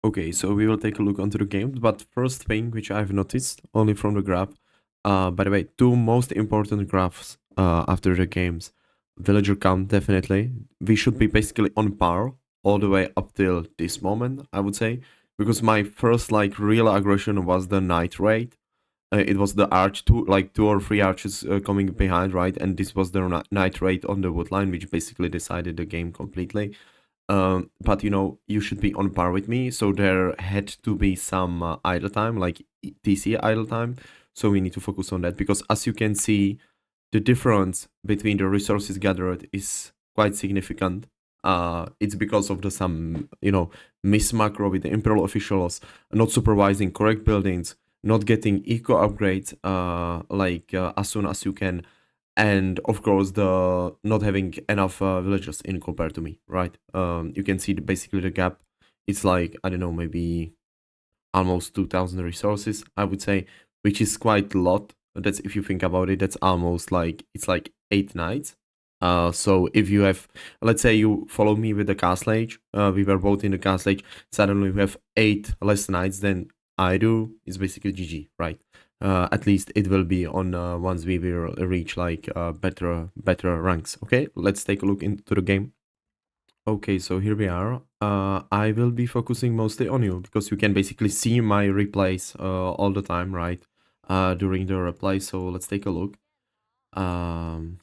Okay, so we will take a look onto the game, but first thing which I've noticed only from the graph, by the way, two most important graphs after the games, villager count definitely. We should be basically on par all the way up till this moment, I would say, because my first like real aggression was the night raid. It was the arch, two or three arches coming behind, right? And this was the night raid on the wood line, which basically decided the game completely. But you should be on par with me. So there had to be some idle time, like TC idle time. So we need to focus on that because, as you can see, the difference between the resources gathered is quite significant. It's because of the some miss macro with the imperial officials not supervising correct buildings, not getting eco upgrades as soon as you can, and of course the not having enough villagers in compared to me, right? You can see basically the gap. It's like, I don't know, maybe almost 2000 resources, I would say, which is quite a lot. That's, if you think about it, that's almost like, it's like 8 nights. So if you have, let's say you follow me with the castle age, we were both in the castle age, suddenly we have 8 less nights than I do, it's basically GG, right? At least it will be on once we will reach like better ranks. Okay, let's take a look into the game. Okay, so here we are. I will be focusing mostly on you because you can basically see my replays all the time, right? During the replay. So let's take a look. Um,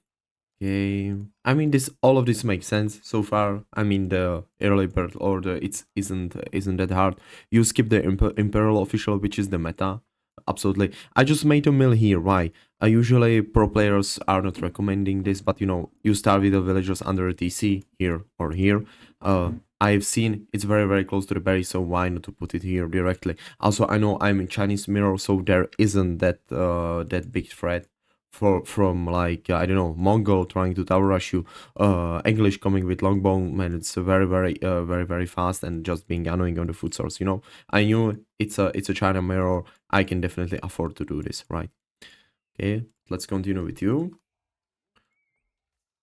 okay. I mean, this all of this makes sense so far. I mean, the early bird order isn't that hard. You skip the imperial official, which is the meta. Absolutely. I just made a mill here. Why? Usually pro players are not recommending this, but you start with the villagers under a TC here or here. I've seen it's very close to the berry, so why not to put it here directly? Also, I know I'm in Chinese mirror, so there isn't that big threat from like I don't know, Mongol trying to tower rush you, English coming with longbow, man, it's very fast and just being annoying on the food source. I knew it's a China mirror. I can definitely afford to do this, right? Okay, let's continue with you.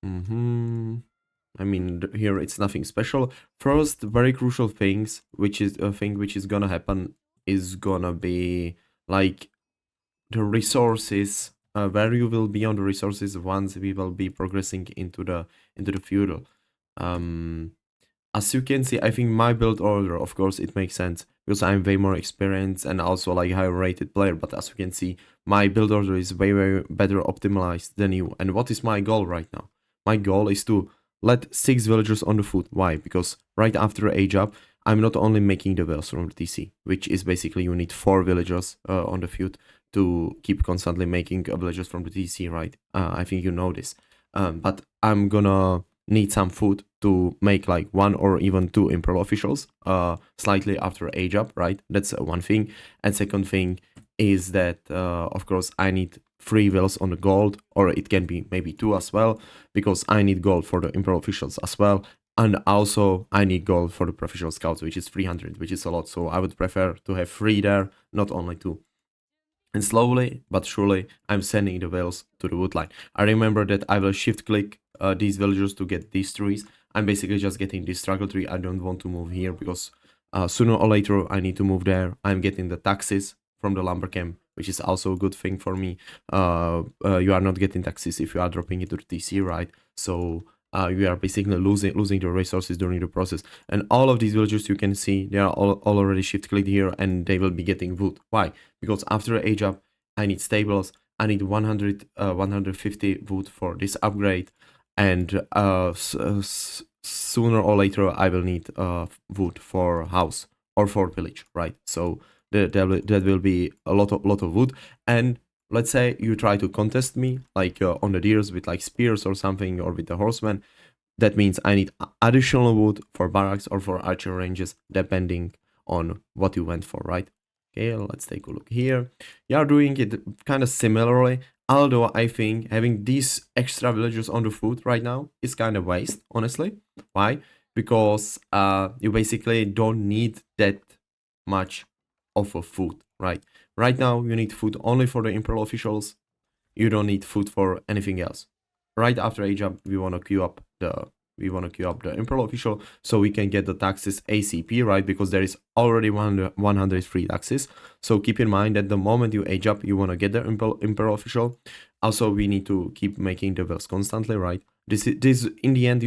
I mean, here it's nothing special. First, very crucial things, which is a thing which is gonna happen, is gonna be like the resources, where you will be on the resources once we will be progressing into the feudal. Um, as you can see, I think my build order, of course, it makes sense because I'm way more experienced and also like higher rated player. But as you can see, my build order is way better optimized than you. And what is my goal right now? My goal is to let 6 villagers on the foot. Why? Because right after age up, I'm not only making the wells from the TC, which is basically you need 4 villagers on the feud to keep constantly making villagers from the TC, right? I think you know this. But I'm gonna need some food to make like 1 or even 2 imperial officials slightly after age up, right? That's one thing. And second thing is that of course I need 3 wills on the gold, or it can be maybe 2 as well, because I need gold for the imperial officials as well. And also I need gold for the professional scouts, which is 300, which is a lot. So I would prefer to have 3 there, not only 2. And slowly but surely, I'm sending the whales to the woodline. I remember that I will shift click these villagers to get these trees. I'm basically just getting this struggle tree. I don't want to move here because sooner or later I need to move there. I'm getting the taxes from the lumber camp, which is also a good thing for me. You are not getting taxes if you are dropping it to the TC, right? So you are basically losing the resources during the process. And all of these villagers you can see, they are all already shift clicked here and they will be getting wood. Why? Because after age up, I need stables. I need 150 wood for this upgrade, and sooner or later I will need wood for house or for village, right? So that will be a lot of wood. And let's say you try to contest me like on the deers with like spears or something, or with the horsemen. That means I need additional wood for barracks or for archer ranges, depending on what you went for, right? Okay, let's take a look here. You are doing it kind of similarly, although I think having these extra villagers on the foot right now is kind of waste, honestly. Why? Because you basically don't need that much of a food, right? Right now, you need food only for the imperial officials. You don't need food for anything else. Right after age up, we want to queue up the We want to queue up the Imperial official so we can get the taxes ACP, right? Because there is already 100 free taxes. So keep in mind that the moment you age up, you want to get the Imperial official. Also, we need to keep making the wells constantly, right? This in the end,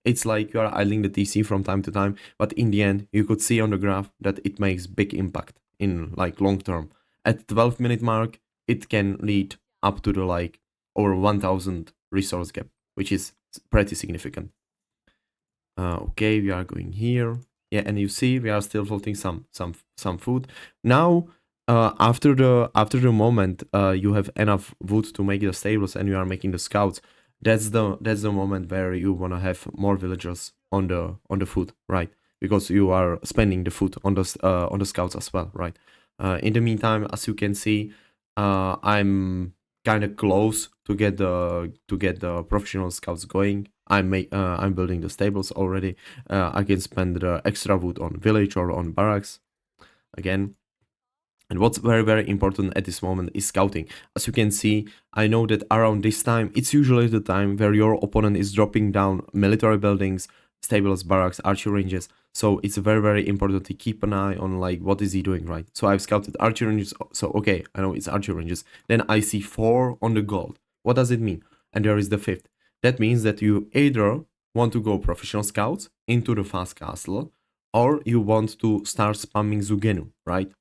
it's like you are idling the TC from time to time, but in the end, you could see on the graph that it makes big impact in like long term. At 12-minute mark, it can lead up to the like over 1000 resource gap, which is pretty significant. Okay, we are going here. Yeah, and you see we are still floating some food. Now, after the moment you have enough wood to make the stables and you are making the scouts. That's the moment where you wanna have more villagers on the food, right? Because you are spending the food on the scouts as well, right? In the meantime, as you can see, I'm kind of close to get the professional scouts going. I'm building the stables already. I can spend the extra wood on village or on barracks again. And what's very, very important at this moment is scouting. As you can see, I know that around this time, it's usually the time where your opponent is dropping down military buildings, stables, barracks, archery ranges. So it's very, very important to keep an eye on like what is he doing, right? So I've scouted archery ranges. So okay, I know it's archery ranges. Then I see 4 on the gold. What does it mean? And there is the 5th. That means that you either want to go professional scouts into the fast castle, or you want to start spamming Zugenu, right?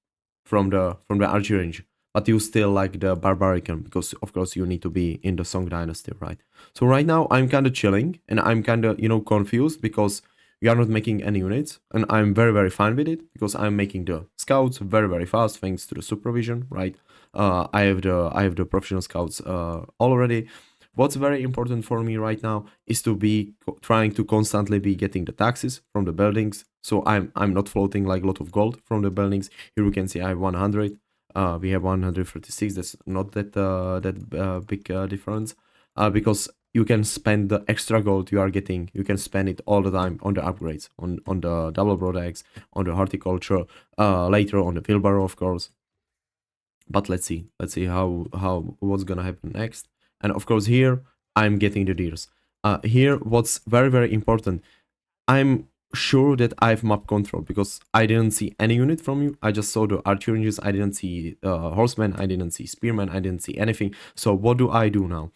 From the archery range, but you still like the barbarican because of course you need to be in the Song Dynasty, right? So right now I'm kind of chilling and I'm kind of confused because we are not making any units, and I'm very, very fine with it because I'm making the scouts very, very fast thanks to the supervision, right? I have the professional scouts already. What's very important for me right now is to be trying to constantly be getting the taxes from the buildings. So I'm not floating like a lot of gold from the buildings. Here we can see I have 100. We have 136. That's not that big difference because you can spend the extra gold you are getting. You can spend it all the time on the upgrades, on the double broad eggs, on the horticulture, later on the wheelbarrow, of course. But let's see how what's gonna happen next. And of course here I'm getting the deers. Here what's very, very important, I'm sure that I've map control because I didn't see any unit from you. I just saw the archer ranges. I didn't see horsemen, I didn't see spearmen, I didn't see anything. So what do I do now?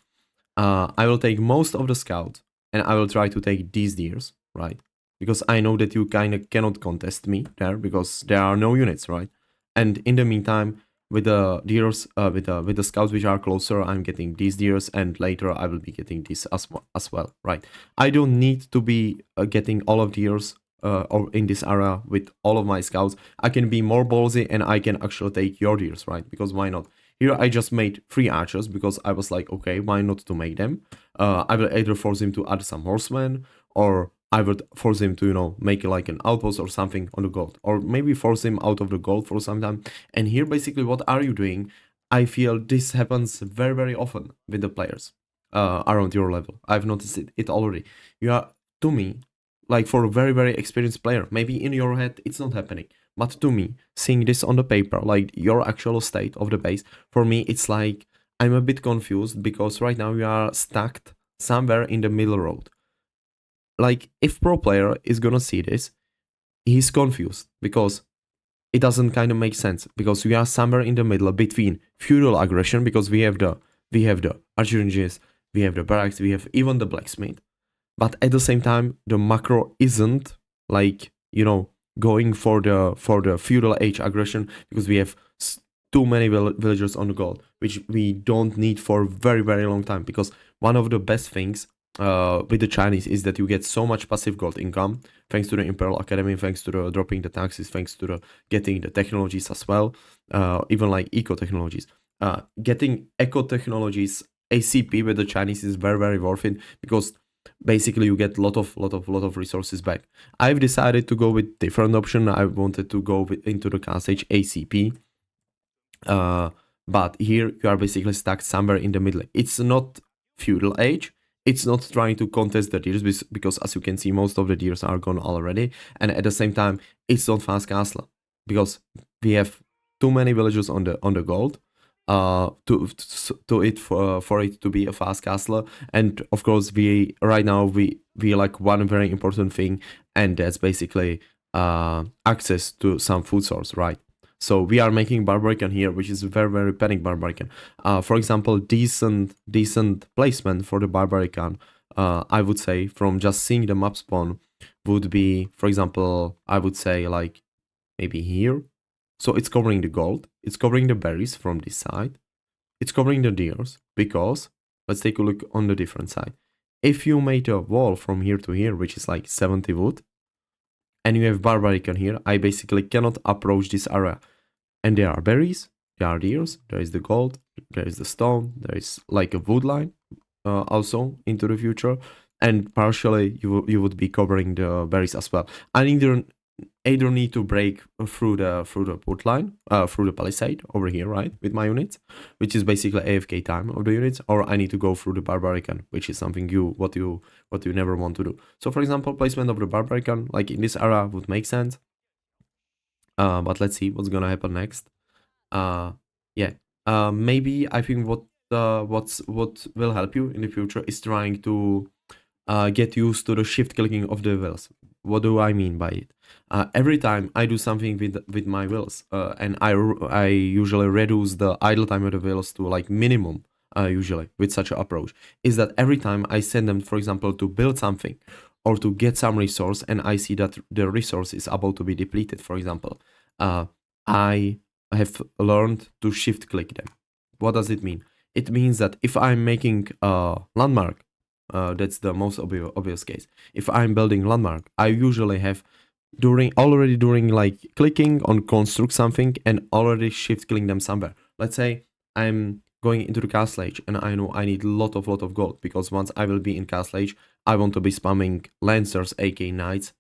I will take most of the scout and I will try to take these deers, right? Because I know that you kind of cannot contest me there because there are no units, right? And in the meantime, with the deers, with the scouts which are closer, I'm getting these deers, and later I will be getting this as well, right? I don't need to be getting all of deers or in this area with all of my scouts. I can be more ballsy and I can actually take your deers, right? Because why not? Here I just made 3 archers because I was like, okay, why not to make them? I will either force him to add some horsemen, or I would force him to, make like an outpost or something on the gold. Or maybe force him out of the gold for some time. And here basically what are you doing? I feel this happens very, very often with the players around your level. I've noticed it already. You are, to me, like for a very, very experienced player, maybe in your head it's not happening. But to me, seeing this on the paper, like your actual state of the base, for me, it's like I'm a bit confused because right now you are stuck somewhere in the middle road. Like, if pro player is gonna see this, he's confused because it doesn't kind of make sense because we are somewhere in the middle between feudal aggression because we have the archers, we have the barracks, we have even the blacksmith, but at the same time the macro isn't like going for the feudal age aggression because we have too many villagers on the gold, which we don't need for very, very long time. Because one of the best things with the Chinese is that you get so much passive gold income thanks to the Imperial Academy, thanks to the dropping the taxes, thanks to the getting the technologies as well, even like eco technologies. Getting eco technologies ACP with the Chinese is very, very worth it because basically you get lot of resources back. I've decided to go with different option. I wanted to go into the cast age ACP, but here you are basically stuck somewhere in the middle. It's not feudal age. It's not trying to contest the deers because as you can see, most of the deers are gone already. And at the same time, it's not fast castle because we have too many villagers on the gold. to it for it to be a fast castle. And of course, we right now we like one very important thing, and that's basically access to some food source, right? So we are making barbarican here, which is very very panic barbarican. For example, decent placement for the barbarican, I would say, from just seeing the map spawn, would be, for example, I would say like maybe here. So it's covering the gold, it's covering the berries from this side, it's covering the deers, because let's take a look on the different side. If you made a wall from here to here, which is like 70 wood, and you have barbarican here, I basically cannot approach this area. And there are berries, there are deers, there is the gold, there is the stone, there is like a wood line also into the future, and partially you would be covering the berries as well. I either need to break through the port line, through the palisade over here, right, with my units, which is basically AFK time of the units, or I need to go through the barbarican, which is something what you never want to do. So for example, placement of the barbarican like in this area would make sense. But let's see what's gonna happen next. uh yeah. Maybe I think what will help you in the future is trying to get used to the shift clicking of the wheels. What do I mean by it? Every time I do something with my wheels, and I usually reduce the idle time of the wheels to like minimum. Usually with such an approach, is that every time I send them, for example, to build something or to get some resource, and I see that the resource is about to be depleted, for example, uh, I have learned to shift click them. What does it mean? It means that if I'm making a landmark, that's the most obvious case. If I'm building landmark, I usually have during like clicking on construct something and already shift clicking them somewhere. Let's say I'm going into the castle age and I know I need lot of gold, because once I will be in castle age, I want to be spamming lancers, AK knights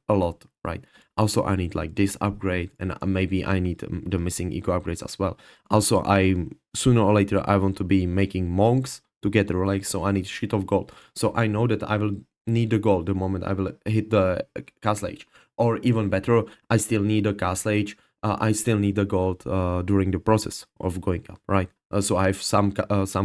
a lot, right? Also, I need like this upgrade, and maybe I need the missing eco upgrades as well. Also, I sooner or later I want to be making monks to get the relics, so I need shit of gold. So I know that I will need the gold the moment I will hit the castle age. Or even better, I still need a castle age. I still need the gold during the process of going up, right? So I have some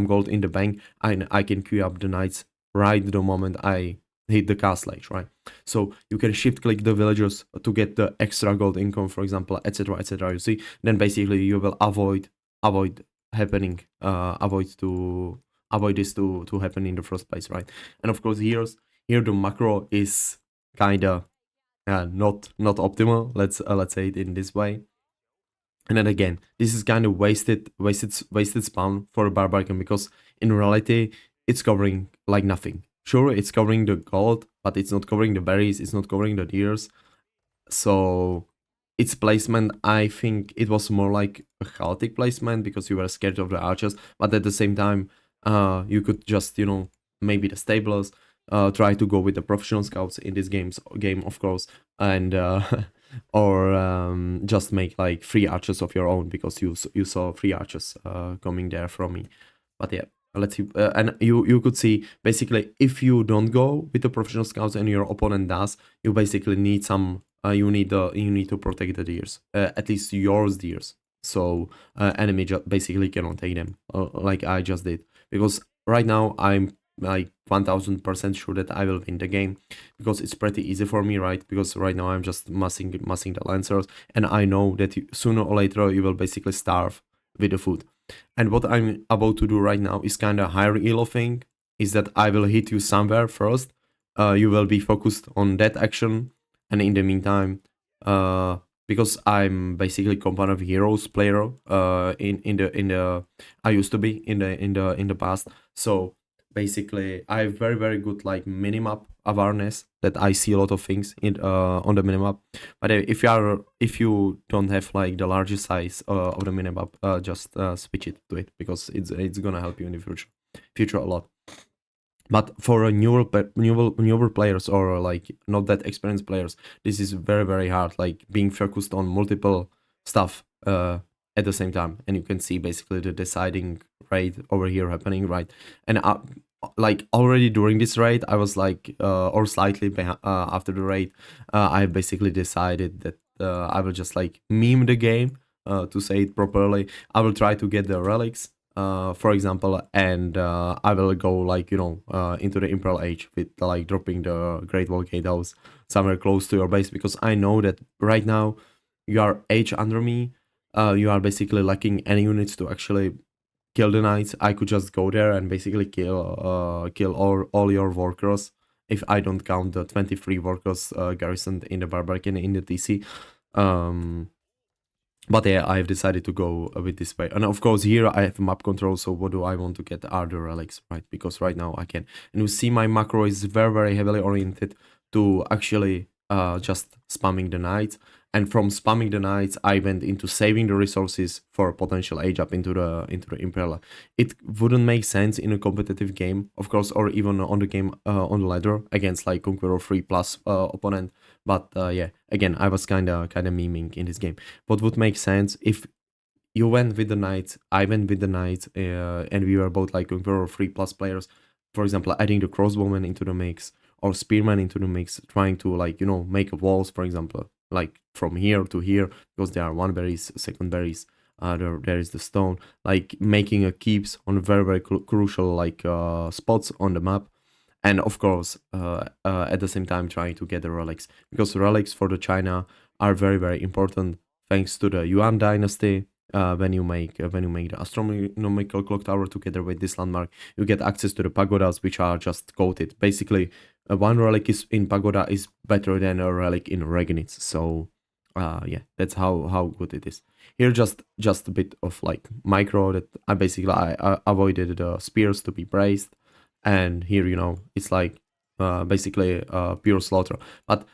gold in the bank, and I can queue up the knights right the moment I hit the castle age, right? So you can shift click the villagers to get the extra gold income, for example, etc., etc. You see, then basically you will avoid happening, avoid this to happen in the first place, right? And of course, here the macro is kind of not optimal. Let's say it in this way. And then again, this is kind of wasted spawn for a barbarian, because in reality it's covering like nothing. Sure, it's covering the gold, but it's not covering the berries, it's not covering the deers. So its placement, I think it was more like a chaotic placement because you were scared of the archers, but at the same time, you could just, maybe the stablers, try to go with the professional scouts in this game, of course, and or just make like three archers of your own, because you saw three archers coming there from me. But yeah, let's see. And you could see basically, if you don't go with the professional scouts and your opponent does, you basically need some. You need to protect the deers, at least yours deers. So enemy basically cannot take them, like I just did. Because right now I'm like 1000% sure that I will win the game, because it's pretty easy for me, right? Because right now I'm just massing the lancers, and I know that sooner or later you will basically starve with the food. And what I'm about to do right now is kind of higher elo thing, is that I will hit you somewhere first. You will be focused on that action, and in the meantime, because I'm basically competitive heroes player, in the I used to be in the past. So basically, I have very very good like minimap awareness, that I see a lot of things in on the minimap. But if you don't have like the largest size of the minimap, just switch it to it, because it's gonna help you in the future a lot. But for a newer players, or like not that experienced players, this is very very hard, like being focused on multiple stuff at the same time. And you can see basically the deciding raid over here happening, right? And like already during this raid I was like, or slightly after the raid, I basically decided that I will just like meme the game, to say it properly. I will try to get the relics, for example, and I will go like into the Imperial Age with like dropping the Great Wall Gatehouse somewhere close to your base, because I know that right now you are Age under me. You are basically lacking any units to actually kill the knights. I could just go there and basically kill all your workers, if I don't count the 23 workers garrisoned in the Barbarian in the TC. Um, but yeah, I've decided to go with this way. And of course, here I have map control, so what do I want to get are the relics, right? Because right now I can. And you see my macro is very, very heavily oriented to actually just spamming the knights. And from spamming the knights, I went into saving the resources for a potential age up into the Imperial. It wouldn't make sense in a competitive game, of course, or even on the game on the ladder against like Conqueror 3 plus opponent. But yeah, again, I was kinda memeing in this game. What would make sense if you went with the knights, I went with the knights, and we were both like Conqueror 3 plus players. For example, adding the crossbowman into the mix or spearman into the mix, trying to like make walls, for example, like from here to here, because there are one berries, second berries. There is the stone, like making a keeps on very very crucial like spots on the map, and of course at the same time trying to get the relics, because relics for the China are very very important, thanks to the Yuan dynasty. When you make the astronomical clock tower together with this landmark, you get access to the pagodas, which are just coated. Basically, one relic is in pagoda is better than a relic in Regnitz. So yeah, that's how good it is. Here just a bit of like micro that I avoided the spears to be braced, and here it's like basically pure slaughter. But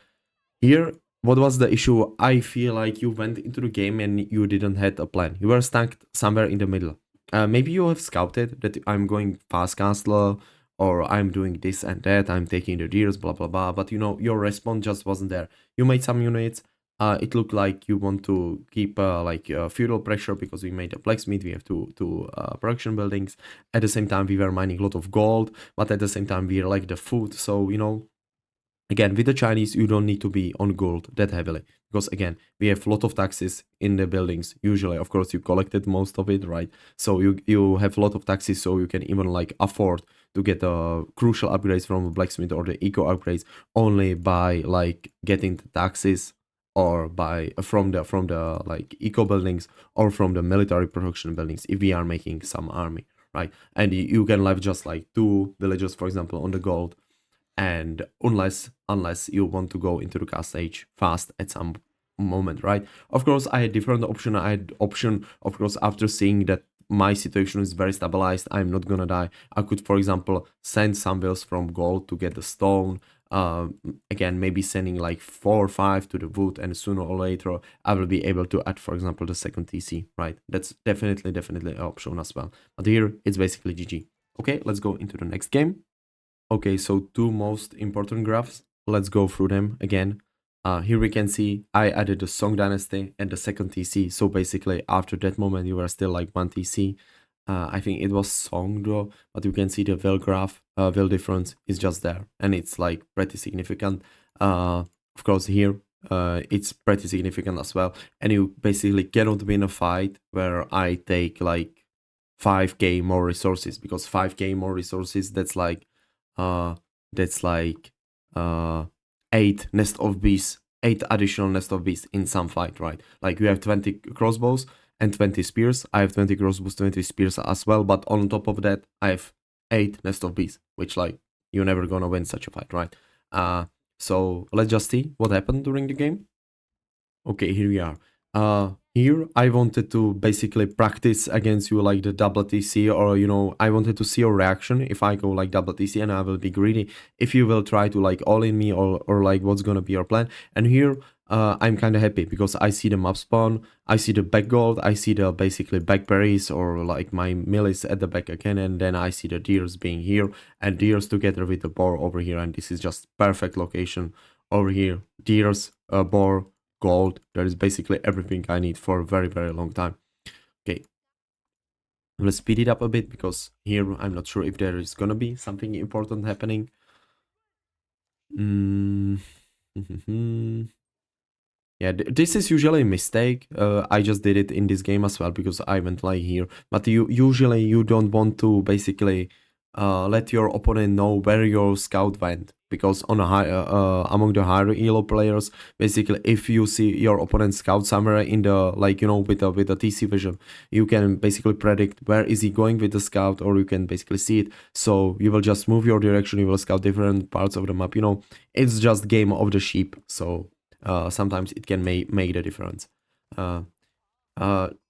here, what was the issue? I feel like you went into the game and you didn't had a plan. You were stuck somewhere in the middle. Maybe you have scouted that I'm going fast castle, or I'm doing this and that, I'm taking the deers, blah blah blah. But your response just wasn't there. You made some units. It looked like you want to keep like feudal pressure, because we made a blacksmith. We have two production buildings. At the same time, we were mining a lot of gold, but at the same time, we like the food. So again, with the Chinese, you don't need to be on gold that heavily, because again, we have a lot of taxes in the buildings. Usually, of course, you collected most of it, right? So you have a lot of taxes, so you can even like afford to get the crucial upgrades from a blacksmith or the eco upgrades only by like getting the taxes, or by from the like eco buildings, or from the military production buildings if we are making some army, right? And you can have just like two villages, for example, on the gold, and unless you want to go into the cast stage fast at some moment, right? Of course, I had different option. I had option, of course, after seeing that my situation is very stabilized, I'm not gonna die. I could, for example, send some wheels from gold to get the stone. Again, maybe sending like 4 or 5 to the wood, and sooner or later I will be able to add, for example, the second TC, right? That's definitely an option as well. But here it's basically GG. Okay, let's go into the next game. Okay, so two most important graphs. Let's go through them again. Here we can see I added the Song Dynasty and the second TC. So basically, after that moment, you were still like one TC. I think it was Song though, but you can see the Will graph, Will difference is just there, and it's like pretty significant. Of course, here it's pretty significant as well. And you basically cannot win a fight where I take like 5k more resources, because 5k more resources, uh that's like uh 8 additional nest of bees in some fight, right? Like you have 20 crossbows and 20 spears. I have 20 crossbows, 20 spears as well, but on top of that I have 8 nest of bees, which like you're never gonna win such a fight, right? So let's just see what happened during the game. Okay, here we are. Here I wanted to basically practice against you like the double TC, or I wanted to see your reaction if I go like double TC, and I will be greedy if you will try to like all in me, or like what's gonna be your plan. And here I'm kind of happy because I see the map spawn, I see the back gold, I see the basically back berries, or like my mill is at the back again, and then I see the deers being here, and deers together with the boar over here, and this is just perfect location over here. Deers, boar, gold. That is basically everything I need for a very, very long time. Okay, I'm gonna speed it up a bit because here I'm not sure if there is gonna be something important happening. Mm. Yeah, this is usually a mistake. I just did it in this game as well because I went like here. But you usually you don't want to basically let your opponent know where your scout went because on a high among the higher elo players, basically if you see your opponent's scout somewhere in the like with the TC vision, you can basically predict where is he going with the scout, or you can basically see it. So you will just move your direction. You will scout different parts of the map. It's just game of the sheep. So sometimes it can make the difference. Uh,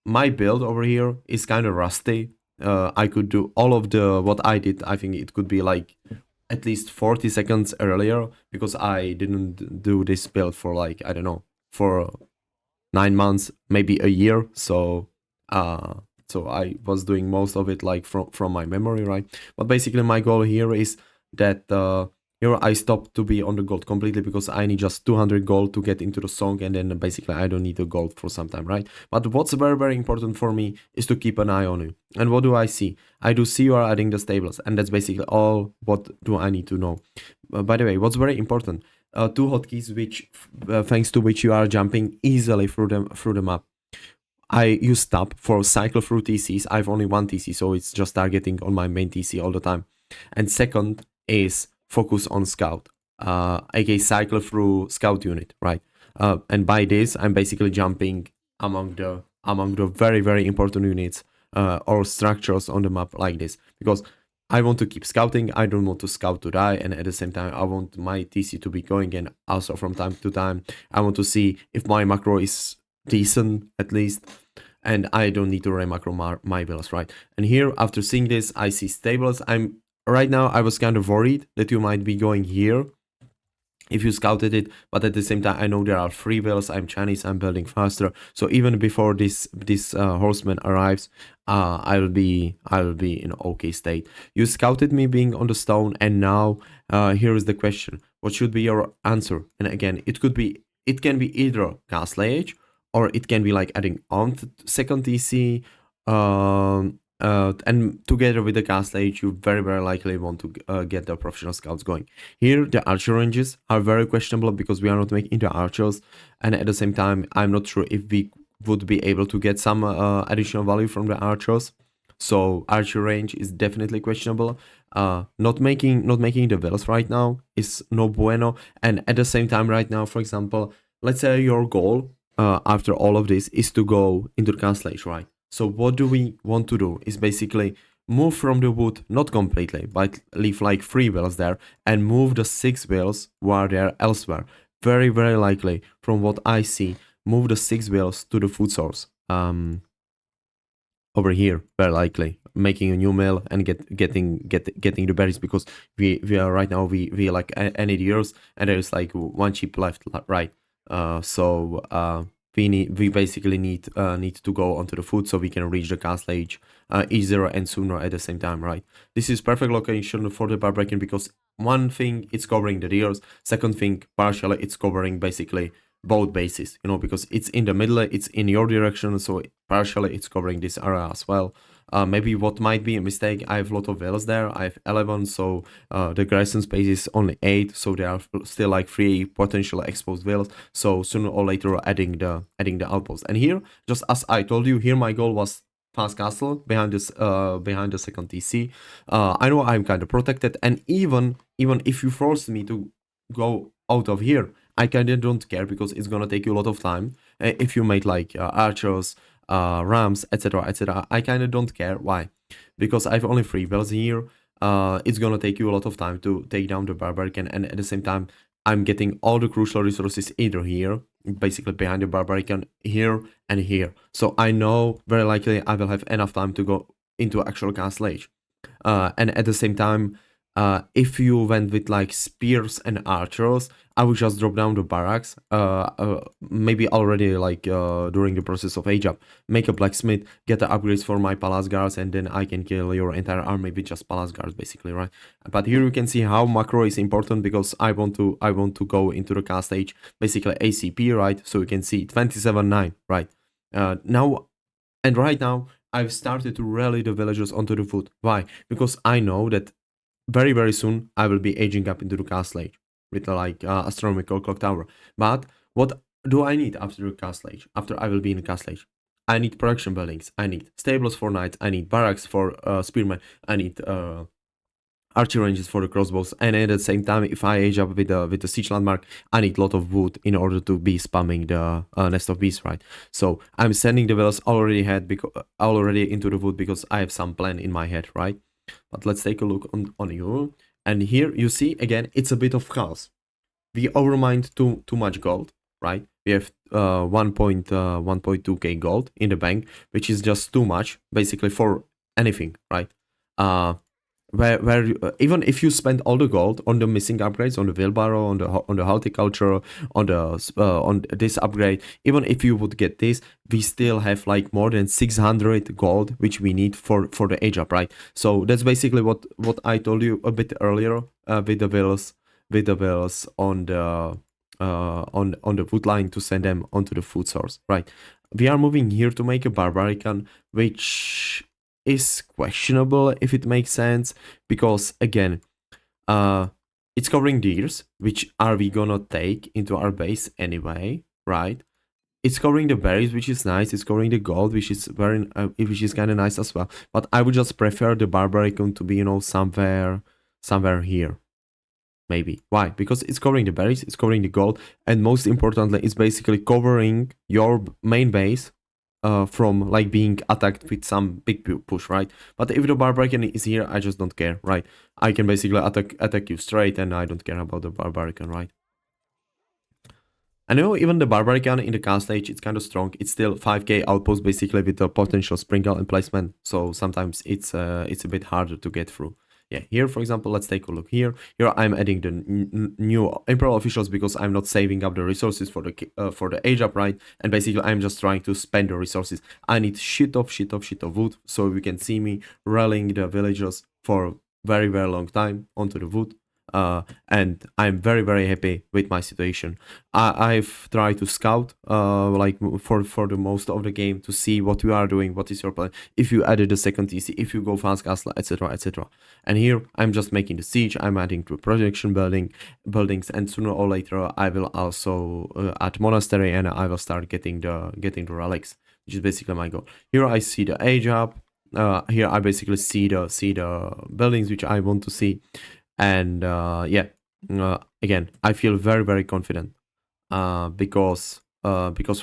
my build over here is kind of rusty. I could do all of the what I did. I think it could be like at least 40 seconds earlier because I didn't do this build for like I don't know for 9 months, maybe a year. Uh, so I was doing most of it like from my memory, right? But basically, my goal here is that here I stop to be on the gold completely because I need just 200 gold to get into the song, and then basically I don't need the gold for some time, right? But what's very very important for me is to keep an eye on you. And what do I see? I do see you are adding the stables, and that's basically all. What do I need to know? By the way, what's very important? Two hotkeys which thanks to which you are jumping easily through the map. I use tab for cycle through TCs. I have only one TC, so it's just targeting on my main TC all the time. And second is focus on scout, aka cycle through scout unit, right? And by this, I'm basically jumping among the very very important units or structures on the map like this because I want to keep scouting. I don't want to scout to die, and at the same time, I want my TC to be going. And also from time to time, I want to see if my macro is decent at least, and I don't need to re-macro my bills, right? And here, after seeing this, I see stables. Right now, I was kind of worried that you might be going here if you scouted it, but at the same time I know there are free bills. I'm Chinese, I'm building faster, so even before this horseman arrives, I'll be in okay state. You scouted me being on the stone, and now here is the question: what should be your answer? And again, it can be either Castle Age, or it can be like adding on second TC. And together with the Castle Age, you very very likely want to get the professional scouts going. Here, the archer ranges are very questionable because we are not making the archers, and at the same time, I'm not sure if we would be able to get some additional value from the archers. So archer range is definitely questionable. Not making the wells right now is no bueno, and at the same time, right now, for example, let's say your goal after all of this is to go into the castle age, right? So what do we want to do is basically move from the wood, not completely, but leave like 3 wheels there and move the 6 wheels who are there elsewhere. Very, very likely, from what I see, move the 6 wheels to the food source. Over here, very likely making a new mill and getting the berries because we are right now we like any years and there's like one chip left, right? So we basically need to go onto the food so we can reach the castle age easier and sooner at the same time, right? This is perfect location for the barbarian because one thing it's covering the deers, second thing partially it's covering basically both bases, because it's in the middle, it's in your direction, so partially it's covering this area as well. Maybe what might be a mistake, I have a lot of wells there, I have 11, so the garrison space is only 8, so there are still like 3 potential exposed wells, so sooner or later adding the outpost. And here, just as I told you, here my goal was fast castle behind the second TC. I know I'm kind of protected, and even if you force me to go out of here, I kind of don't care because it's gonna take you a lot of time. If you make like archers, rams, etc., etc., I kind of don't care. Why? Because I have only 3 bells here. It's gonna take you a lot of time to take down the barbarian, and at the same time, I'm getting all the crucial resources either here, basically behind the barbarian, here and here. So I know very likely I will have enough time to go into actual castle age. And at the same time, if you went with like spears and archers, I would just drop down the barracks, maybe already like during the process of age up, make a blacksmith, get the upgrades for my palace guards, and then I can kill your entire army with just palace guards, basically, right? But here you can see how macro is important because I want to go into the cast stage, basically ACP, right? So you can see 27-9, right? Now and right now, I've started to rally the villagers onto the foot. Why? Because I know that very, very soon I will be aging up into the castle age with like astronomical clock tower. But what do I need after the castle age? After I will be in the castle age, I need production buildings. I need stables for knights. I need barracks for spearmen. I need archer ranges for the crossbows. And at the same time, if I age up with the siege landmark, I need a lot of wood in order to be spamming the nest of bees, right? So I'm sending the wells already into the wood because I have some plan in my head, right? But let's take a look on you. And here you see again, it's a bit of chaos. We overmined too much gold, right? We have 1.2k gold in the bank, which is just too much, basically for anything, right? Uh, even if you spend all the gold on the missing upgrades, on the wheelbarrow, on the horticulture, on this upgrade, even if you would get this, we still have like more than 600 gold, which we need for the age up, right? So that's basically what I told you a bit earlier with the wheels on the wood line to send them onto the food source, right? We are moving here to make a barbarican, which is questionable if it makes sense, because again, uh it's covering deers, which are we gonna take into our base anyway, right? It's covering the berries, which is nice. It's covering the gold, which is kind of nice as well. But I would just prefer the barbarican to be, somewhere here, maybe. Why? Because it's covering the berries, it's covering the gold, and most importantly, it's basically covering your main base from like being attacked with some big push, right? But if the barbarian is here, I just don't care, right? I can basically attack you straight, and I don't care about the barbarian, right? I know even the Barbarican in the cast stage, it's kind of strong. It's still 5k outpost basically with a potential sprinkle emplacement. So sometimes it's a bit harder to get through. Yeah, here for example, let's take a look here. Here I'm adding the new Imperial officials because I'm not saving up the resources for the age up, right? And basically I'm just trying to spend the resources. I need shit of wood so you can see me rallying the villagers for very very long time onto the wood. And I'm very very happy with my situation. I've tried to scout like for the most of the game to see what you are doing, what is your plan, if you added a second TC, if you go fast castle, etc, etc. And here I'm just making the siege, I'm adding to projection buildings, and sooner or later I will also add monastery, and I will start getting the relics, which is basically my goal. Here I see the age up. Here I basically see the buildings which I want to see. And yeah, again, I feel very very confident because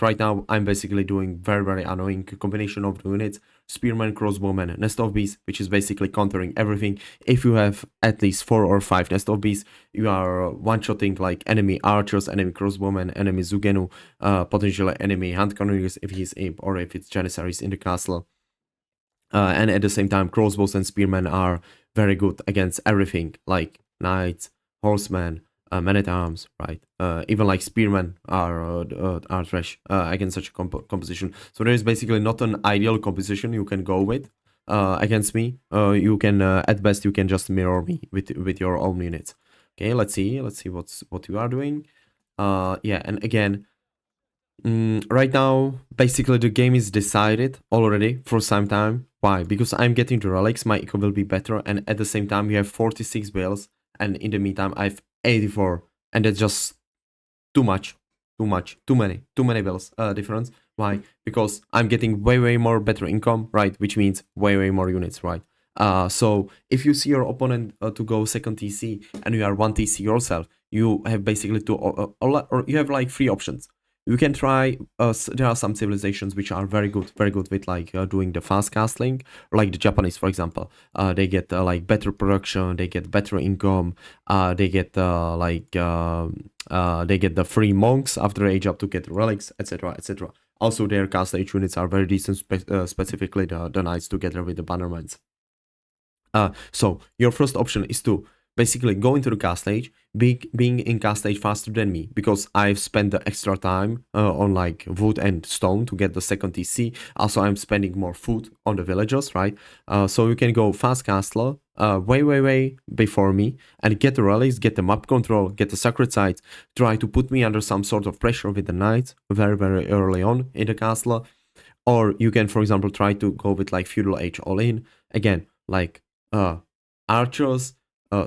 right now I'm basically doing very very annoying combination of the units: spearman, crossbowman, nest of bees, which is basically countering everything. If you have at least 4 or 5 nest of bees, you are one-shotting like enemy archers, enemy crossbowmen, enemy zugenu, potentially enemy hand cannoniers if he's imp or if it's janissaries in the castle. And at the same time, crossbows and spearmen are very good against everything, like knights, horsemen, men at arms, right? Even like spearmen are trash against such a composition. So there is basically not an ideal composition you can go with against me. You can at best you can just mirror me with your own units. Okay, let's see what you are doing. Yeah, and again, right now, basically the game is decided already for some time. Why? Because I'm getting the relics, my eco will be better, and at the same time you have 46 bales, and in the meantime I have 84, and that's just too many bales difference. Why? Because I'm getting way more better income, right? Which means way more units, right? So if you see your opponent to go second TC and you are one TC yourself, you have basically or you have like 3 options. You can try. There are some civilizations which are very good with like doing the fast castling, like the Japanese, for example. They get like better production, they get better income, they get they get the free monks after age up to get relics, etc, etc. Also, their cast age units are very decent, specifically the knights together with the bannermans. So your first option is to basically go into the cast stage, being in cast stage faster than me, because I've spent the extra time on like wood and stone to get the second TC. Also, I'm spending more food on the villagers, right? So you can go fast castler way before me and get the relics, get the map control, get the sacred sites, try to put me under some sort of pressure with the knights very early on in the castle. Or you can, for example, try to go with like feudal age all in. Again, like archers,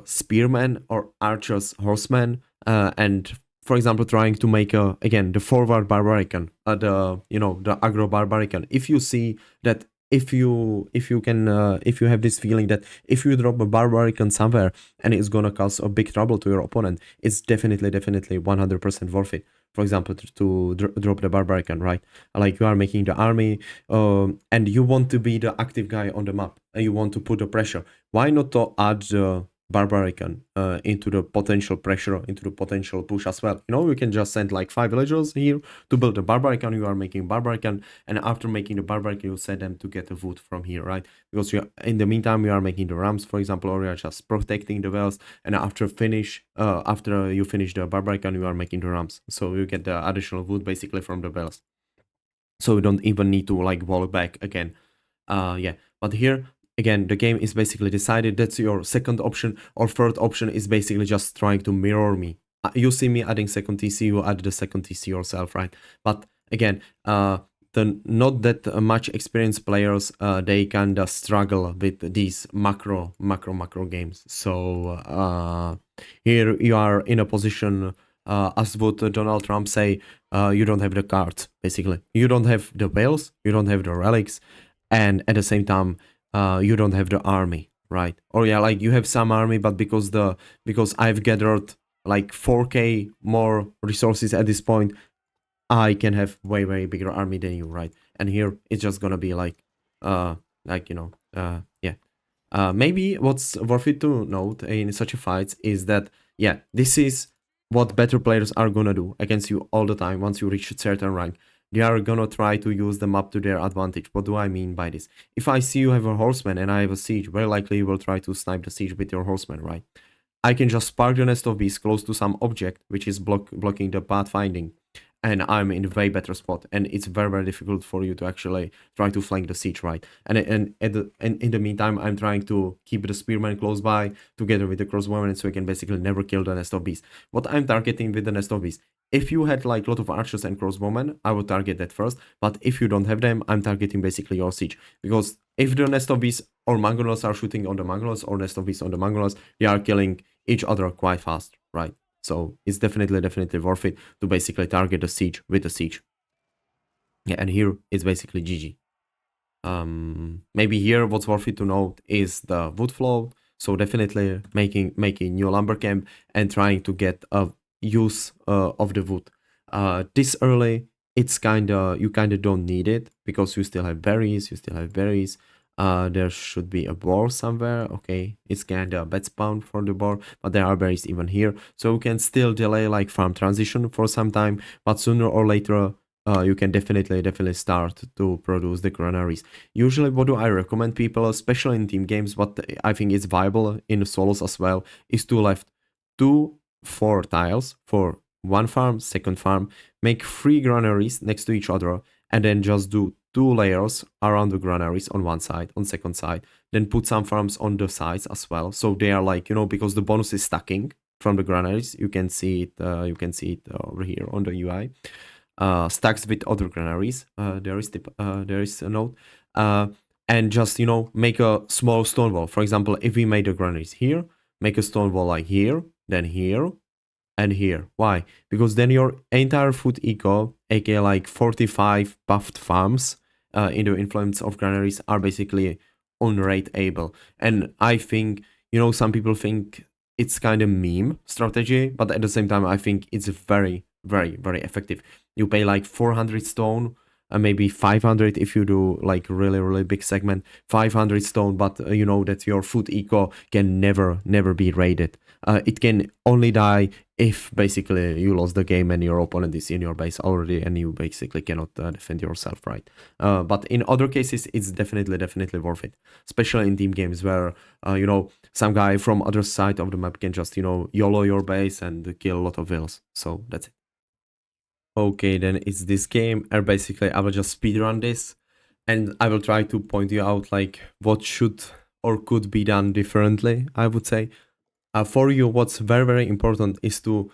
spearmen, or archers, horsemen, and for example, trying to make a again the forward barbarican, the the aggro barbarican. If you see that if you have this feeling that if you drop a barbarican somewhere and it's gonna cause a big trouble to your opponent, it's definitely 100% worth it. For example, drop the barbarican, right? Like you are making the army, and you want to be the active guy on the map, and you want to put the pressure. Why not to add the barbarican into the potential pressure, into the potential push as well? You can just send like 5 villagers here to build a barbarican. You are making barbarican, and after making the barbarican, you send them to get the wood from here, right? Because in the meantime you are making the rams, for example, or you are just protecting the wells, and after you finish the barbarican, you are making the rams, so you get the additional wood basically from the wells, so you don't even need to like walk back again. Yeah, but here again, the game is basically decided that's your second option, or third option is basically just trying to mirror me. You see me adding second TC, you add the second TC yourself, right? But again, the not that much experienced players, they kinda struggle with these macro games. So here you are in a position, as would Donald Trump say, you don't have the cards, basically. You don't have the whales, you don't have the relics, and at the same time, you don't have the army, right? Or yeah, like you have some army, but because I've gathered like 4K more resources at this point, I can have way bigger army than you, right? And here it's just gonna be yeah. Maybe what's worth it to note in such a fight is that, yeah, this is what better players are gonna do against you all the time. Once you reach a certain rank, they are gonna try to use the map to their advantage. What do I mean by this? If I see you have a horseman and I have a siege, very likely you will try to snipe the siege with your horseman, right? I can just spark the nest of bees close to some object which is blocking the pathfinding, and I'm in a way better spot, and it's very difficult for you to actually try to flank the siege, right? And in the meantime, I'm trying to keep the spearman close by together with the crossbowman, so I can basically never kill the nest of bees. What I'm targeting with the nest of bees, if you had like a lot of archers and crossbowmen, I would target that first. But if you don't have them, I'm targeting basically your siege, because if the nest of bees or mangonels are shooting on the mangonels, or nest of bees on the mangonels, they are killing each other quite fast, right? So it's definitely worth it to basically target the siege with the siege. Yeah, and here it's basically GG. Maybe here what's worth it to note is the wood flow. So definitely making new lumber camp and trying to get a use of the wood. This early, it's you kinda don't need it because you still have berries. There should be a boar somewhere. Okay, it's kinda a bad spawn for the boar, but there are berries even here, so you can still delay like farm transition for some time. But sooner or later, you can definitely start to produce the granaries. Usually, what do I recommend people, especially in team games, but I think it's viable in solos as well, is to left 2 4 tiles for one farm, second farm, make 3 granaries next to each other, and then just do 2 layers around the granaries on one side, on second side, then put some farms on the sides as well. So they are like, because the bonus is stacking from the granaries, you can see it over here on the UI. Stacks with other granaries. There is a note. And just make a small stone wall. For example, if we made the granaries here, make a stone wall like here, then here, and here. Why? Because then your entire food eco, aka like 45 buffed farms in the influence of granaries, are basically unrateable. And I think, some people think it's kind of meme strategy, but at the same time, I think it's very effective. You pay like 400 stone, maybe 500 if you do like really big segment, 500 stone, but you know that your food eco can never be raided. It can only die if basically you lost the game and your opponent is in your base already and you basically cannot defend yourself, right? But in other cases, it's definitely worth it, especially in team games where some guy from other side of the map can just YOLO your base and kill a lot of whales. So that's it. Okay, then it's this game, and basically I will just speedrun this, and I will try to point you out like what should or could be done differently, I would say. For you, what's very important is to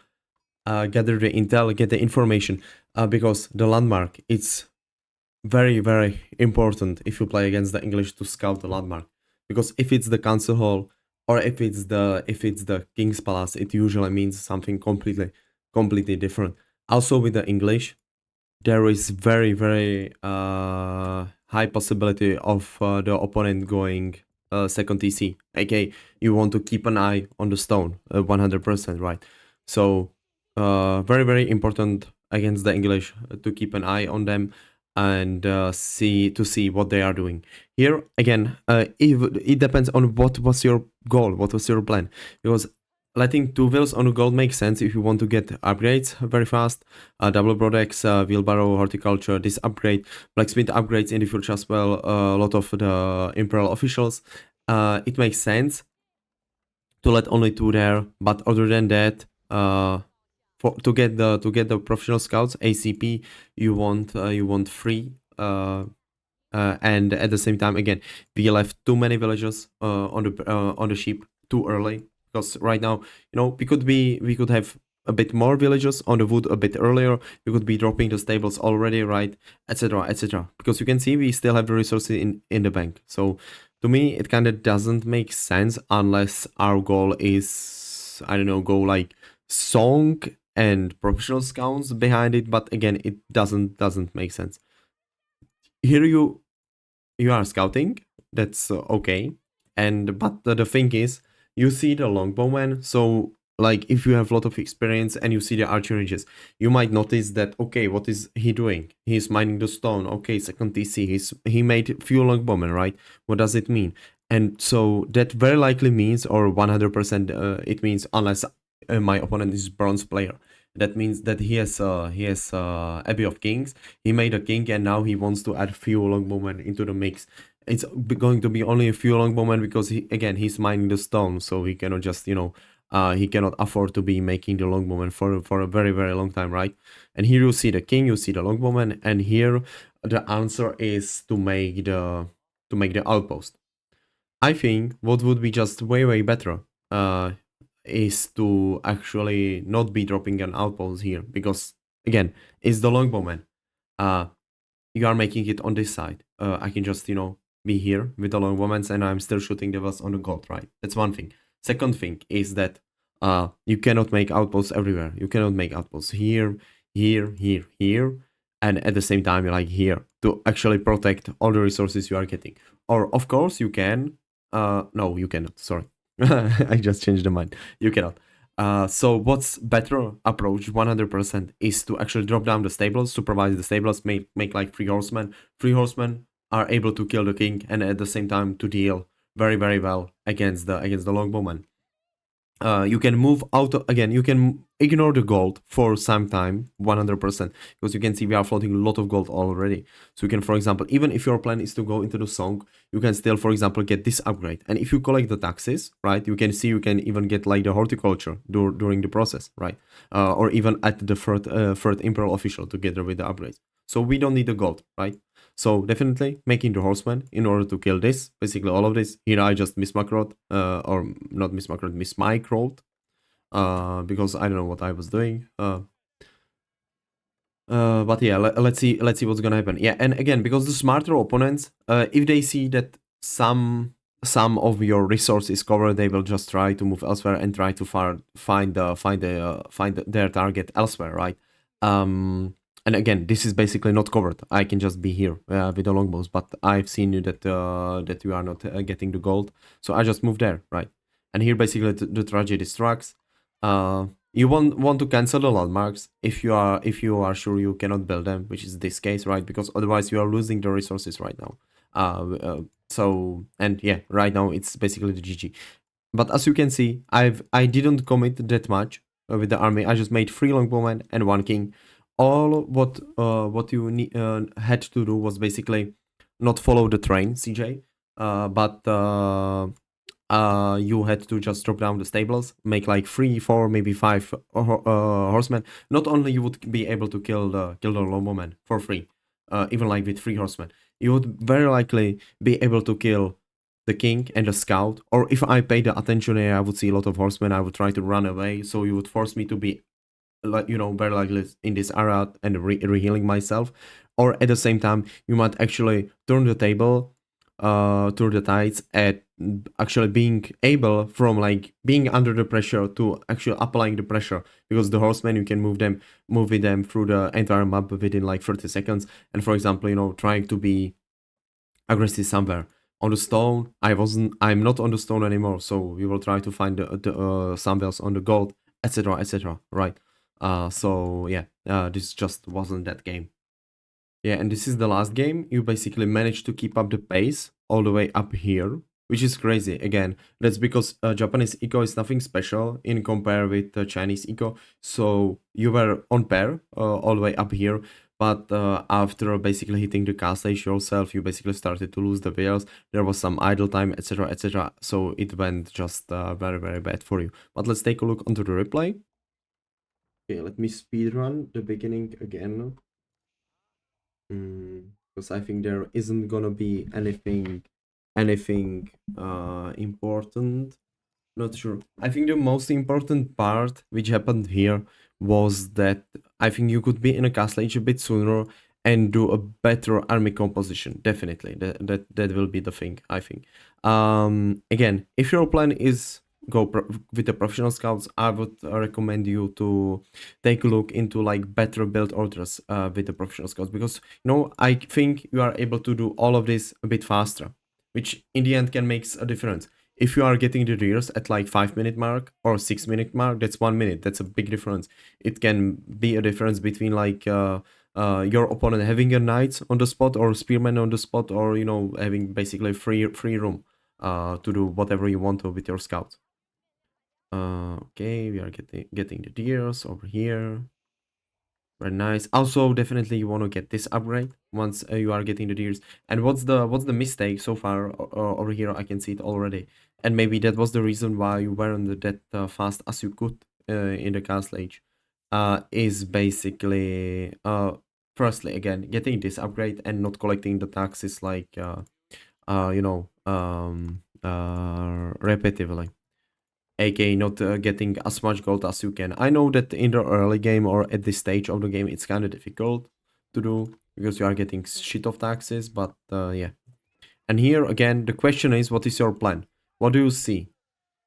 gather the intel, get the information, because the landmark, it's very important if you play against the English to scout the landmark. Because if it's the council hall or if it's the King's Palace, it usually means something completely different. Also with the English, there is very very high possibility of the opponent going second TC. Okay, you want to keep an eye on the stone, 100%, right? So very very important against the English to keep an eye on them and see what they are doing. Here again, it depends on what was your goal, what was your plan, because letting two wheels on the gold makes sense if you want to get upgrades very fast. Double Brodex, Wheelbarrow, Horticulture, this upgrade, Blacksmith upgrades in the future as well, a lot of the Imperial officials. It makes sense to let only two there, but other than that, to get the professional scouts ACP, you want three. And at the same time, again, we left too many villagers on the sheep too early, because right now, we could have a bit more villagers on the wood a bit earlier. We could be dropping the stables already, right, etc., etc. Because you can see we still have the resources in the bank. So to me, it kind of doesn't make sense unless our goal is, I don't know, go like song and professional scouts behind it. But again, it doesn't make sense. Here you are scouting, that's okay, and but the thing is, you see the longbowman, so like if you have a lot of experience and you see the archer ranges, you might notice that, okay, what is he doing? He's mining the stone. Okay, second TC, he made few longbowmen, right? What does it mean? And so that very likely means, or 100% it means, unless my opponent is bronze player, that means that he has Abbey of Kings. He made a king and now he wants to add few longbowmen into the mix. It's going to be only a few longbowmen because he's mining the stone, so he cannot just he cannot afford to be making the longbowmen for a very very long time, right? And here you see the king, you see the longbowmen, and here the answer is to make the outpost. I think what would be just way way better uh, is to actually not be dropping an outpost here, because again, it's the longbowman. Uh, you are making it on this side. I can just be here with the longbowmen and I'm still shooting the was on the gold, right? That's one thing. Second thing is that you cannot make outposts everywhere. You cannot make outposts here, here, here, here, and at the same time like here to actually protect all the resources you are getting. Or of course you can. No, you cannot. Sorry, I just changed the mind. You cannot. So what's better approach 100% is to actually drop down the stables, supervise the stables, make like three horsemen. Three horsemen are able to kill the king and at the same time to deal very very well against the longbowman. You can move out again, you can ignore the gold for some time, 100%, because you can see we are floating a lot of gold already. So you can, for example, even if your plan is to go into the song, you can still, for example, get this upgrade. And if you collect the taxes, right, you can see you can even get like the horticulture during the process, right? Or even at the third imperial official together with the upgrades. So we don't need the gold, right? So definitely making the horseman in order to kill this, basically all of this. Here I just mismacroed, or not mismacroed, mismicroed, because I don't know what I was doing. But yeah, let's see what's gonna happen. Yeah, and again, because the smarter opponents, if they see that some of your resource is covered, they will just try to move elsewhere and try to find their target elsewhere, right? And again, this is basically not covered. I can just be here with the longbows, but I've seen you that you are not getting the gold, so I just move there, right? And here basically the tragedy strikes. You want to cancel the landmarks if you are sure you cannot build them, which is this case, right? Because otherwise you are losing the resources right now. So and yeah, right now it's basically the GG. But as you can see, I didn't commit that much with the army. I just made three longbowmen and one king. All what you had to do was basically not follow the train, CJ, but you had to just drop down the stables, make like three, four, maybe five horsemen. Not only you would be able to kill the longbowman for free, even like with three horsemen, you would very likely be able to kill the king and the scout. Or if I pay the attention here, I would see a lot of horsemen. I would try to run away, so you would force me to be like very likely in this area and re-healing myself. Or at the same time, you might actually turn the table, turn the tides at actually being able from like being under the pressure to actually applying the pressure, because the horsemen you can move with them through the entire map within like 30 seconds. And for example, trying to be aggressive somewhere on the stone. I'm not on the stone anymore, so we will try to find the somewhere on the gold, etc, etc, right? So yeah, this just wasn't that game. Yeah, and this is the last game. You basically managed to keep up the pace all the way up here, which is crazy. Again, that's because Japanese eco is nothing special in compare with Chinese eco. So you were on pair all the way up here, but after basically hitting the castle yourself, you basically started to lose the wheels. There was some idle time, etc., etc. So it went just very, very bad for you. But let's take a look onto the replay. Okay, let me speedrun the beginning again. Because I think there isn't gonna be anything important. Not sure. I think the most important part which happened here was that I think you could be in a castle age a bit sooner and do a better army composition. Definitely, that will be the thing. I think. Again, if your plan is with the professional scouts, I would recommend you to take a look into like better build orders with the professional scouts, because I think you are able to do all of this a bit faster, which in the end can make a difference. If you are getting the rears at like 5 minute mark or 6 minute mark, that's 1 minute. That's a big difference. It can be a difference between like your opponent having a knight on the spot or spearman on the spot, or having basically free room to do whatever you want to with your scouts. Okay, we are getting the deers over here. Very nice. Also, definitely you want to get this upgrade once you are getting the deers. And what's the mistake so far over here? I can see it already. And maybe that was the reason why you weren't that fast as you could in the castle age. Is basically firstly again getting this upgrade and not collecting the taxes like repetitively, aka not getting as much gold as you can. I know that in the early game or at this stage of the game it's kind of difficult to do because you are getting shit of taxes, but yeah. And here again the question is, what is your plan? What do you see?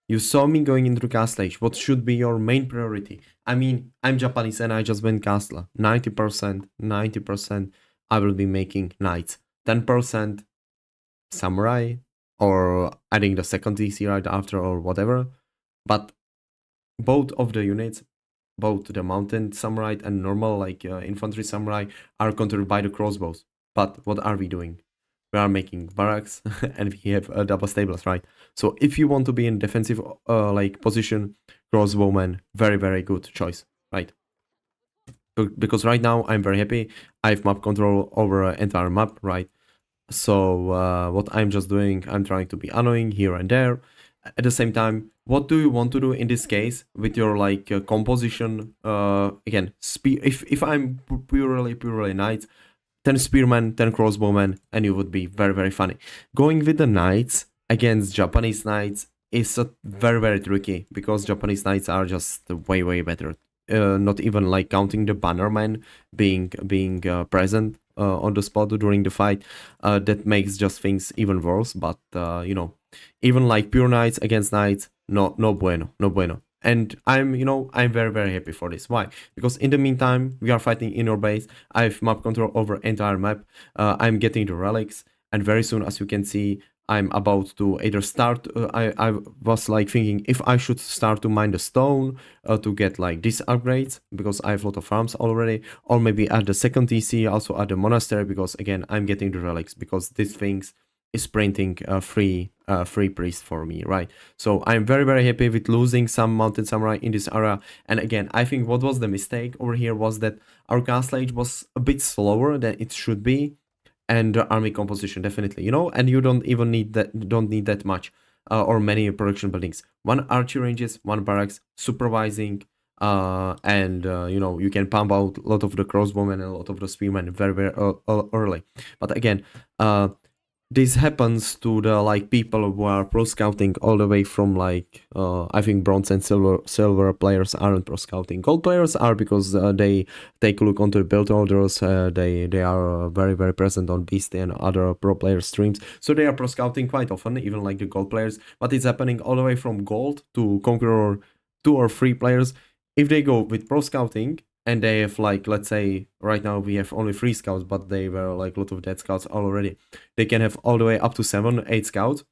You saw me going into the castle age. What should be your main priority? I mean, I'm Japanese and I just went castle. 90% I will be making knights. 10% samurai, or adding the second DC right after or whatever. But both of the units, both the mountain samurai and normal like infantry samurai, are controlled by the crossbows. But what are we doing? We are making barracks and we have double stables, right? So if you want to be in defensive like position, crossbowman, very, very good choice, right? Because right now I'm very happy. I have map control over entire map, right? So what I'm just doing, I'm trying to be annoying here and there. At the same time, what do you want to do in this case with your like composition? Again, if I'm purely knights, 10 spearmen, 10 crossbowmen, and you would be very, very funny. Going with the knights against Japanese knights is very, very tricky, because Japanese knights are just way, way better. Not even like counting the bannerman being present on the spot during the fight. That makes just things even worse. But even like pure knights against knights, no bueno, no bueno. And I'm very, very happy for this. Why? Because in the meantime, we are fighting in our base. I have map control over entire map. I'm getting the relics, and very soon, as you can see, I'm about to either start. I was like thinking if I should start to mine the stone to get like these upgrades, because I have a lot of farms already, or maybe add the second TC, also add the monastery, because again I'm getting the relics, because these things is printing a free priest for me, right? So I'm very, very happy with losing some mountain samurai in this area. And again, I think what was the mistake over here was that our castle age was a bit slower than it should be, and the army composition definitely, and you don't need that much or many production buildings. One archery ranges, one barracks, supervising, and you can pump out a lot of the crossbowmen and a lot of the spearmen very, very early. But again, this happens to the like people who are pro scouting all the way from like I think bronze and silver players aren't pro scouting. Gold players are because they take a look onto the build orders. They are very present on Beast and other pro player streams, so they are pro scouting quite often, even like the gold players. But it's happening all the way from gold to conqueror 2 or 3 players. If they go with pro scouting and they have like, let's say right now we have only 3 scouts, but they were like a lot of dead scouts already, they can have all the way up to 7, 8 scouts.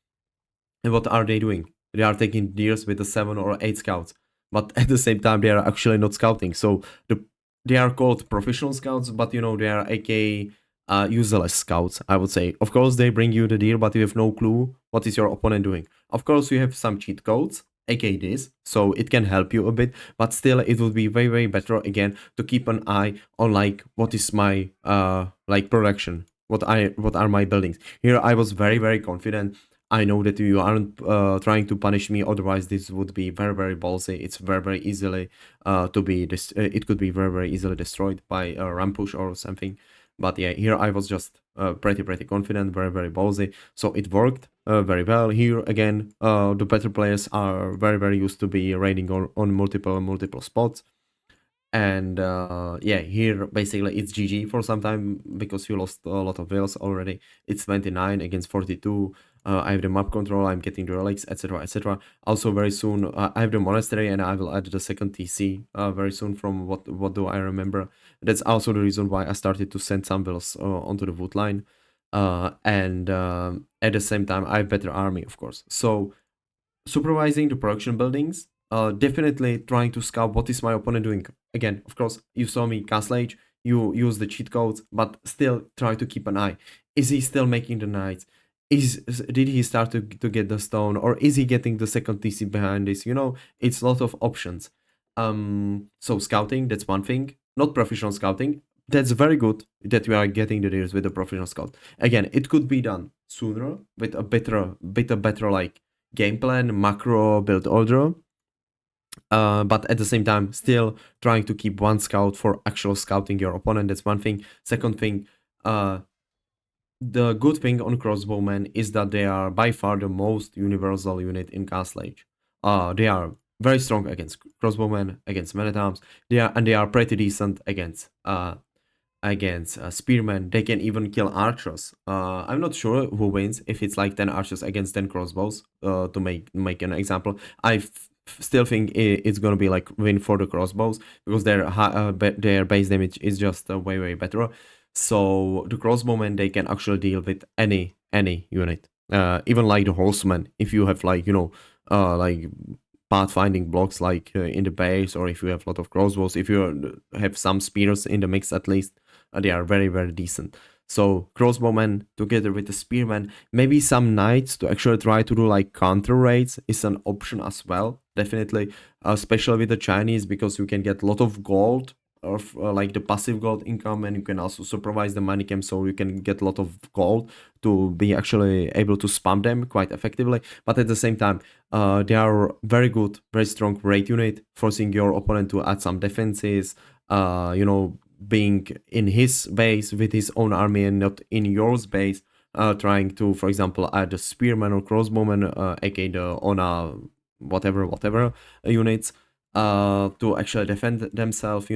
And what are they doing? They are taking deers with the 7 or 8 scouts, but at the same time they are actually not scouting. So they are called professional scouts, but they are aka useless scouts, I would say. Of course, they bring you the deer, but you have no clue what is your opponent doing. Of course, you have some cheat codes, aka this, so it can help you a bit, but still, it would be very better again to keep an eye on like what is my like production, what are my buildings. Here, I was very confident. I know that you aren't trying to punish me. Otherwise, this would be very ballsy. It's very easily to be it could be very easily destroyed by a rampush or something. But yeah, here I was just pretty confident, very ballsy. So it worked very well. Here again, the better players are very used to be raiding on multiple spots. And yeah, here basically it's GG for some time because you lost a lot of whales already. It's 29 against 42. I have the map control, I'm getting the relics, etc. Also very soon I have the monastery and I will add the second TC very soon. From what do I remember. That's also the reason why I started to send some whales onto the wood line. And at the same time I have better army, of course. So supervising the production buildings, definitely trying to scout what is my opponent doing. Again, of course, you saw me Castle Age, you use the cheat codes, but still try to keep an eye. Is he still making the knights? Did he start to get the stone, or is he getting the second TC behind this? It's a lot of options. So scouting, that's one thing. Not professional scouting. That's very good that we are getting the deals with the professional scout. Again, it could be done sooner with a better like game plan, macro, build order. But at the same time, still trying to keep one scout for actual scouting your opponent. That's one thing. Second thing, the good thing on crossbowmen is that they are by far the most universal unit in Castle Age. They are very strong against crossbowmen, against men at arms. They are pretty decent against spearmen. They can even kill archers. I'm not sure who wins if it's like 10 archers against 10 crossbows. To make an example, still think it's gonna be like win for the crossbows because their base damage is just way better. So the crossbowmen, they can actually deal with any unit, even like the horsemen. If you have like like pathfinding blocks like in the base, or if you have a lot of crossbows, if you have some spears in the mix at least, they are very decent. So crossbowmen together with the spearmen, maybe some knights to actually try to do like counter raids is an option as well. Definitely, especially with the Chinese, because you can get a lot of gold of like the passive gold income, and you can also supervise the money camp, so you can get a lot of gold to be actually able to spam them quite effectively. But at the same time, they are very good, very strong raid unit, forcing your opponent to add some defenses. Being in his base with his own army and not in yours base, trying to, for example, add a spearman or crossbowman, aka the Ona whatever units, to actually defend themselves.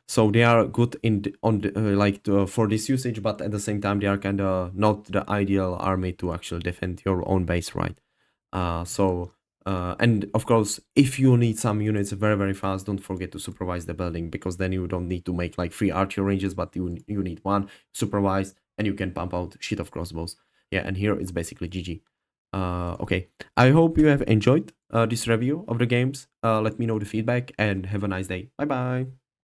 So they are good for this usage, but at the same time they are kind of not the ideal army to actually defend your own base, right? And of course, if you need some units very fast, don't forget to supervise the building, because then you don't need to make like 3 archer ranges, but you need one supervise, and you can pump out shit of crossbows. Yeah, and here it's basically GG. Okay, I hope you have enjoyed this review of the games. Let me know the feedback and have a nice day. Bye bye.